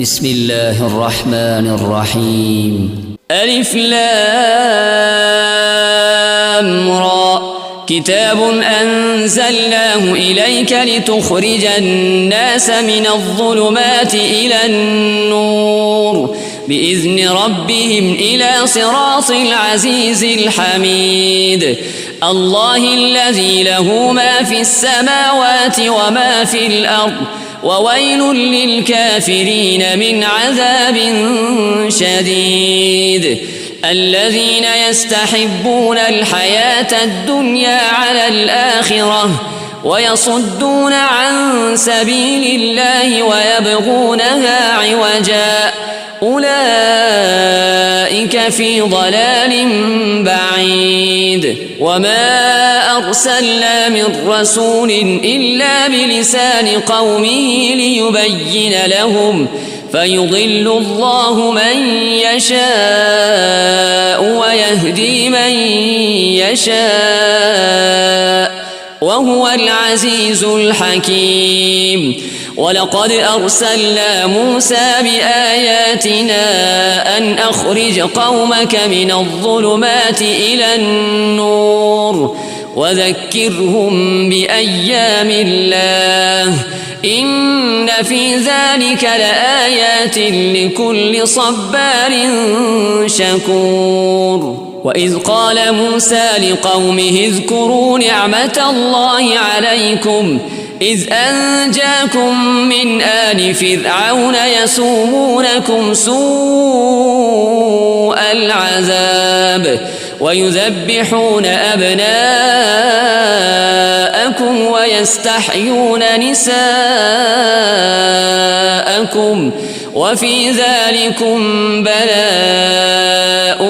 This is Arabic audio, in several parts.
بسم الله الرحمن الرحيم. ألف لام را. كتاب أنزلناه إليك لتخرج الناس من الظلمات إلى النور بإذن ربهم إلى صراط العزيز الحميد. الله الذي له ما في السماوات وما في الأرض وويل للكافرين من عذاب شديد. الذين يستحبون الحياة الدنيا على الآخرة ويصدون عن سبيل الله ويبغونها عوجا أولئك في ضلال بعيد. وما أرسلنا من رسول إلا بلسان قومه ليبين لهم فيضل الله من يشاء ويهدي من يشاء وهو العزيز الحكيم. ولقد أرسلنا موسى بآياتنا أن أخرج قومك من الظلمات إلى النور وذكرهم بأيام الله إن في ذلك لآيات لكل صبار شكور. وإذ قال موسى لقومه اذكروا نعمة الله عليكم إذ أنجاكم من آل فرعون يسومونكم سوء العذاب ويذبحون أبناءكم ويستحيون نساءكم وفي ذلكم بلاء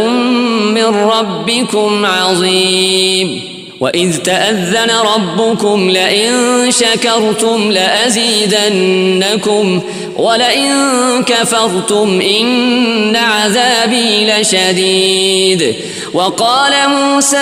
من ربكم عظيم. وإذ تأذن ربكم لئن شكرتم لأزيدنكم ولئن كفرتم إن عذابي لشديد. وقال موسى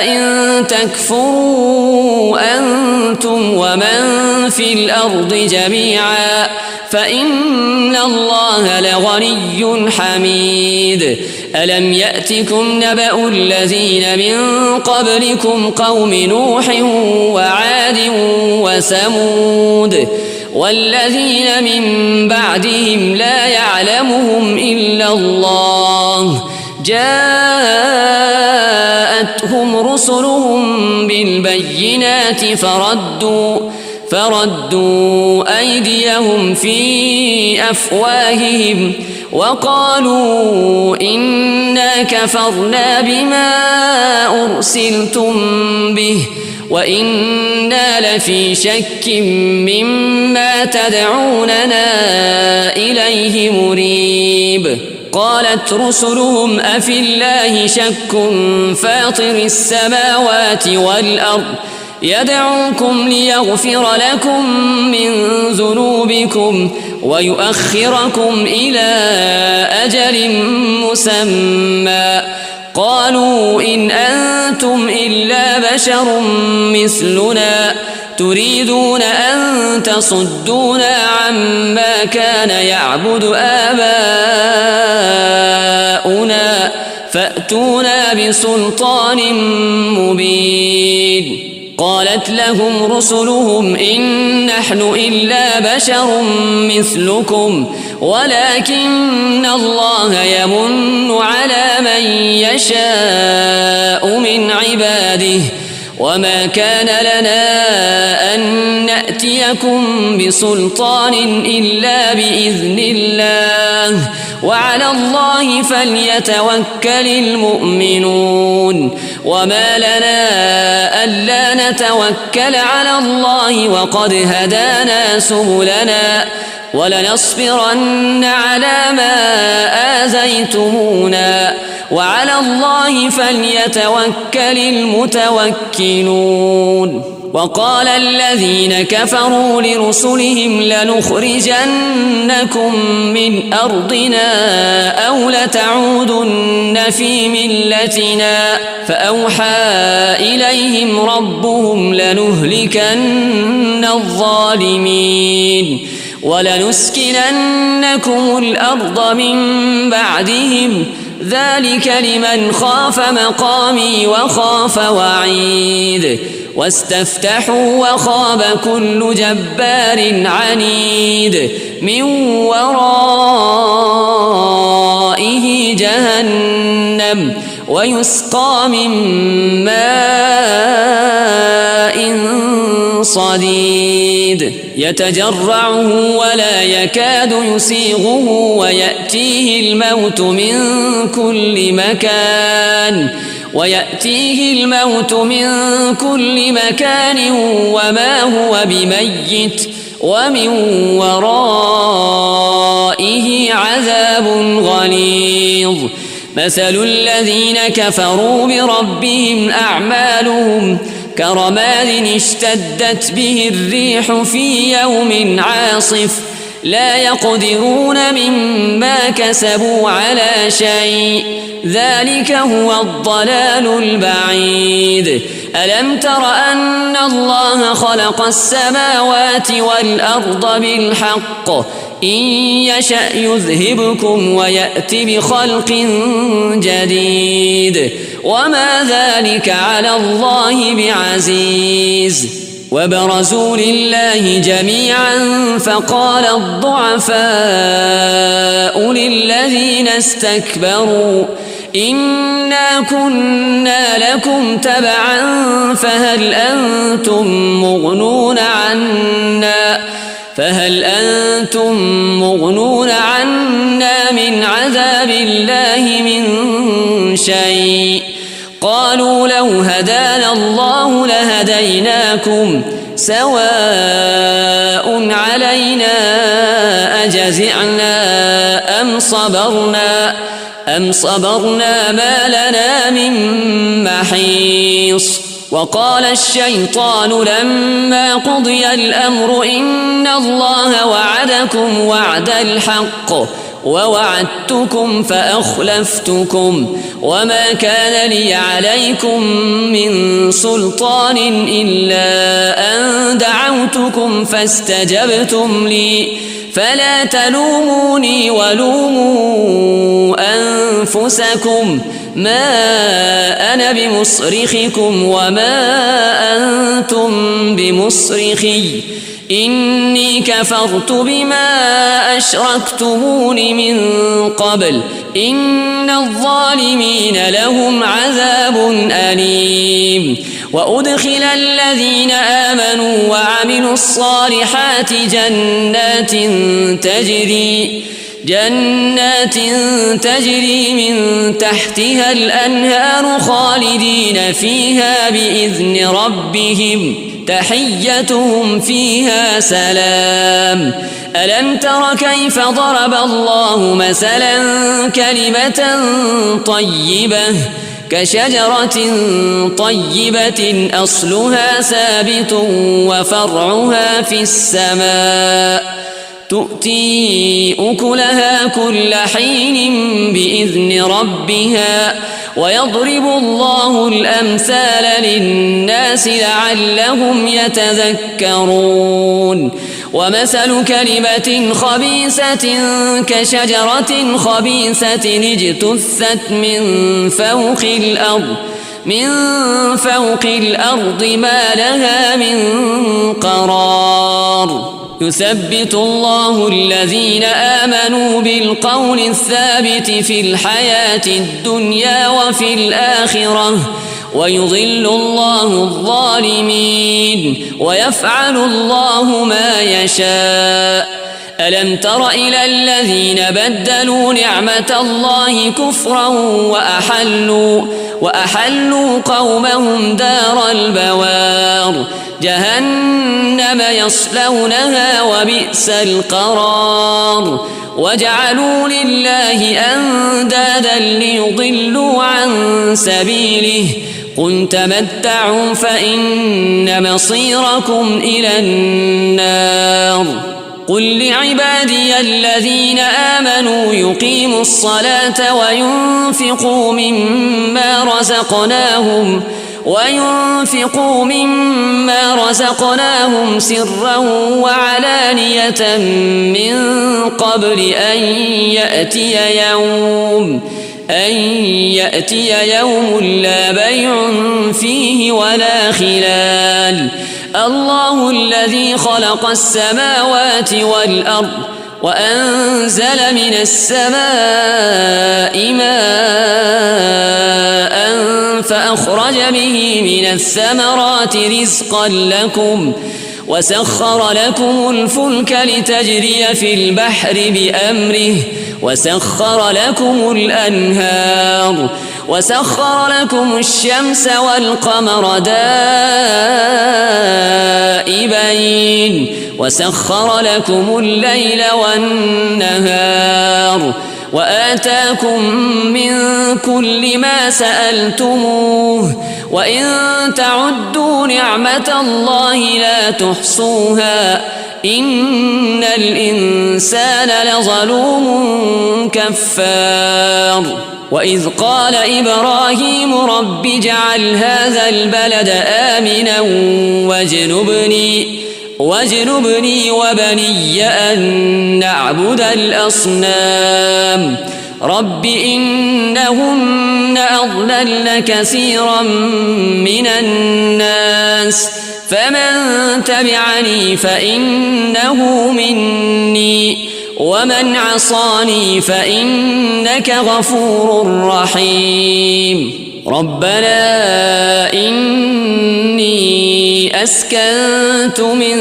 إن تكفروا أنتم ومن في الأرض جميعا فإن الله لغني حميد. ألم يأتكم نبأ الذين من قبلكم قوم نوح وعاد وثمود والذين من بعدهم لا يعلمهم إلا الله جاءتهم رسلهم بالبينات فردوا أيديهم في أفواههم وقالوا إنا كفرنا بما أرسلتم به وإنا لفي شك مما تدعوننا إليه مريب. قالت رسلهم أفي الله شك فاطر السماوات والأرض يدعوكم ليغفر لكم من ذنوبكم ويؤخركم إلى أجل مسمى قالوا إن أنتم إلا بشر مثلنا تريدون أن تصدونا عما كان يعبد آباؤنا فأتونا بسلطان مبين. قالت لهم رسلهم إن نحن إلا بشر مثلكم ولكن الله يمن على من يشاء من عباده وما كان لنا أن نأتيكم بسلطان إلا بإذن الله وعلى الله فليتوكل المؤمنون. وما لنا ألا نتوكل على الله وقد هدانا سبلنا ولنصبرن على ما آذيتمونا وعلى الله فليتوكل المتوكلون. وقال الذين كفروا لرسلهم لنخرجنكم من أرضنا أو لتعودن في ملتنا فأوحى إليهم ربهم لنهلكن الظالمين ولنسكننكم الأرض من بعدهم ذلك لمن خاف مقامي وخاف وعيد واستفتحوا وخاب كل جبار عنيد من ورائه جهنم ويسقى من ماء صديد يتجرعه ولا يكاد يسيغه ويأتيه الموت من كل مكان وما هو بميت ومن ورائه عذاب غليظ مثل الذين كفروا بربهم أعمالهم كرماد اشتدت به الريح في يوم عاصف لا يقدرون مما كسبوا على شيء ذلك هو الضلال البعيد ألم تر أن الله خلق السماوات والأرض بالحق إن يشأ يذهبكم ويأت بخلق جديد وما ذلك على الله بعزيز وبرزوا لله جميعا فقال الضعفاء للذين استكبروا إنا كنا لكم تبعا فهل أنتم مغنون عنا من عذاب الله من شيء قالوا لو هدانا الله لهديناكم سواء علينا أجزعنا أم صبرنا ما لنا من محيص وقال الشيطان لما قضي الأمر إن الله وعدكم وعد الحق ووعدتكم فأخلفتكم وما كان لي عليكم من سلطان إلا أن دعوتكم فاستجبتم لي فلا تلوموني ولوموا أنفسكم ما أنا بمصرخكم وما أنتم بمصرخي إني كفرت بما أشركتمون من قبل إن الظالمين لهم عذاب أليم وأدخل الذين آمنوا وعملوا الصالحات جنات تجري من تحتها الأنهار خالدين فيها بإذن ربهم تحيتهم فيها سلام ألم تر كيف ضرب الله مثلا كلمة طيبة كشجرة طيبة أصلها ثابت وفرعها في السماء تؤتي أكلها كل حين بإذن ربها ويضرب الله الأمثال للناس لعلهم يتذكرون ومثل كلمة خبيثة كشجرة خبيثة اجتثت من فوق الأرض ما لها من قرار يثبت الله الذين آمنوا بالقول الثابت في الحياة الدنيا وفي الآخرة ويضل الله الظالمين ويفعل الله ما يشاء ألم تر إلى الذين بدلوا نعمة الله كفرا وأحلوا قومهم دار البوار جهنم يصلونها وبئس القرار وجعلوا لله أندادا ليضلوا عن سبيله قل تمتعوا فإن مصيركم إلى النار قل لعبادي الذين آمنوا يقيموا الصلاة وينفقوا مما رزقناهم وينفقوا مما رزقناهم سرا وعلانية من قبل أن يأتي يوم لا بيع فيه ولا خلال. الله الذي خلق السماوات والأرض وأنزل من السماء ماء فأخرج به من الثمرات رزقا لكم وسخر لكم الفلك لتجري في البحر بأمره وسخر لكم الأنهار وسخر لكم الشمس والقمر دائبين وسخر لكم الليل والنهار وآتاكم من كل ما سألتموه وإن تعدوا نعمة الله لا تحصوها إن الإنسان لظلوم كفار. وإذ قال إبراهيم رب اجعل هذا البلد آمنا واجنبني وبني أن نعبد الأصنام رب إنهن أضللن كثيرا من الناس فمن تبعني فإنه مني ومن عصاني فإنك غفور رحيم. ربنا إني أسكنت من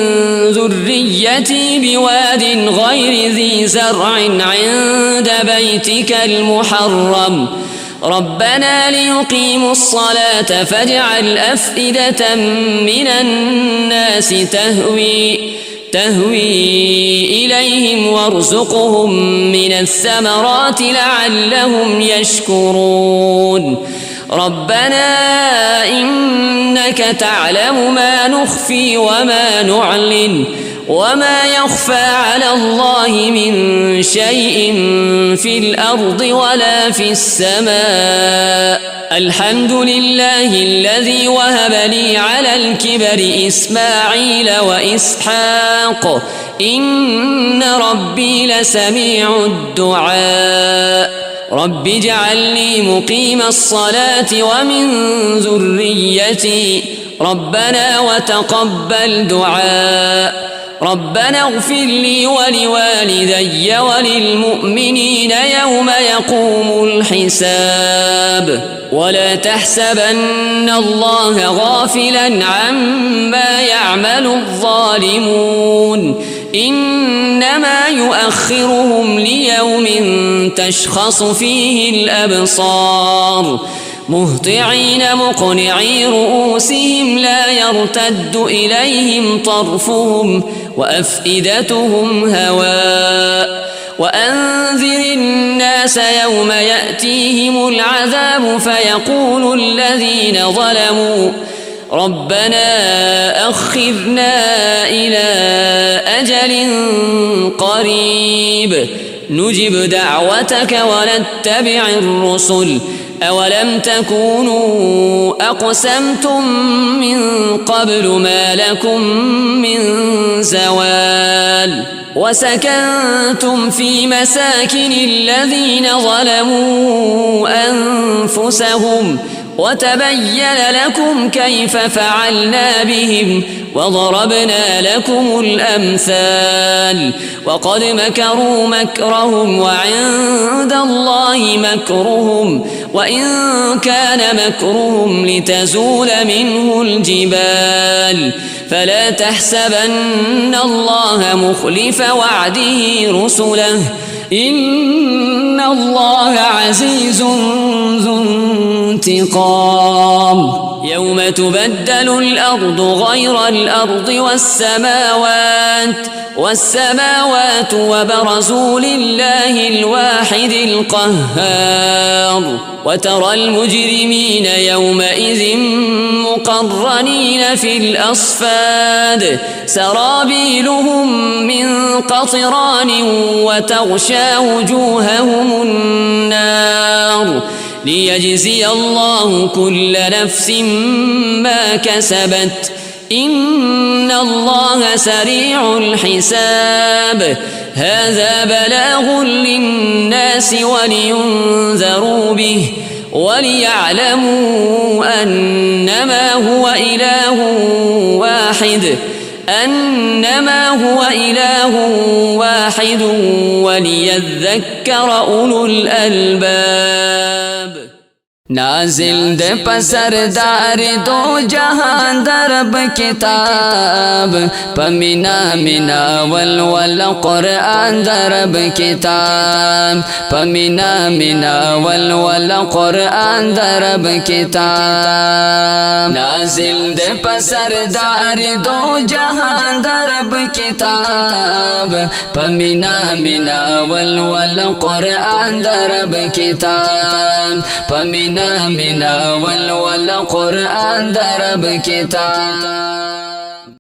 ذريتي بواد غير ذي زرع عند بيتك المحرم ربنا ليقيموا الصلاة فاجعل أفئدة من الناس تهوي إليهم وارزقهم من الثمرات لعلهم يشكرون. ربنا إنك تعلم ما نخفي وما نعلن وما يخفى على الله من شيء في الأرض ولا في السماء. الحمد لله الذي وهب لي على الكبر إسماعيل وإسحاق إن ربي لسميع الدعاء. رب اجعلني مقيم الصلاة ومن ذريتي ربنا وتقبل دعاء. ربنا اغفر لي ولوالدي وللمؤمنين يوم يقوم الحساب. ولا تحسبن الله غافلا عما يعمل الظالمون إنما يؤخرهم ليوم تشخص فيه الأبصار مهطعين مقنعي رؤوسهم لا يرتد إليهم طرفهم وأفئدتهم هواء. وأنذر الناس يوم يأتيهم العذاب فيقول الذين ظلموا ربنا أخذنا إلى أجل قريب نجب دعوتك ونتبع الرسل أولم تكونوا أقسمتم من قبل ما لكم من زوال وسكنتم في مساكن الذين ظلموا أنفسهم وتبين لكم كيف فعلنا بهم وضربنا لكم الأمثال. وقد مكروا مكرهم وعند الله مكرهم وإن كان مكرهم لتزول منه الجبال. فلا تحسبن الله مخلف وعده رسله إن الله عزيز ذو انتقام. يوم تبدل الأرض غير الأرض والسماوات وبرزوا لله الواحد القهار. وترى المجرمين يومئذ مقرنين في الأصفاد سرابيلهم من قطران وتغشى وجوههم النار النار ليجزي الله كل نفس ما كسبت إن الله سريع الحساب هذا بلاغ للناس ولينذروا به وليعلموا أنما هو إله واحد وليذكر أولو الألباب نازل دے پسردار دو جہان درب کتاب پمینا منا والول قرآن درب کتاب پمینا منا والول قرآن درب کتاب نازل دے پسردار دو جہان درب کتاب پمینا منا والول قرآن درب کتاب پمینا منا والقرآن درب کتاب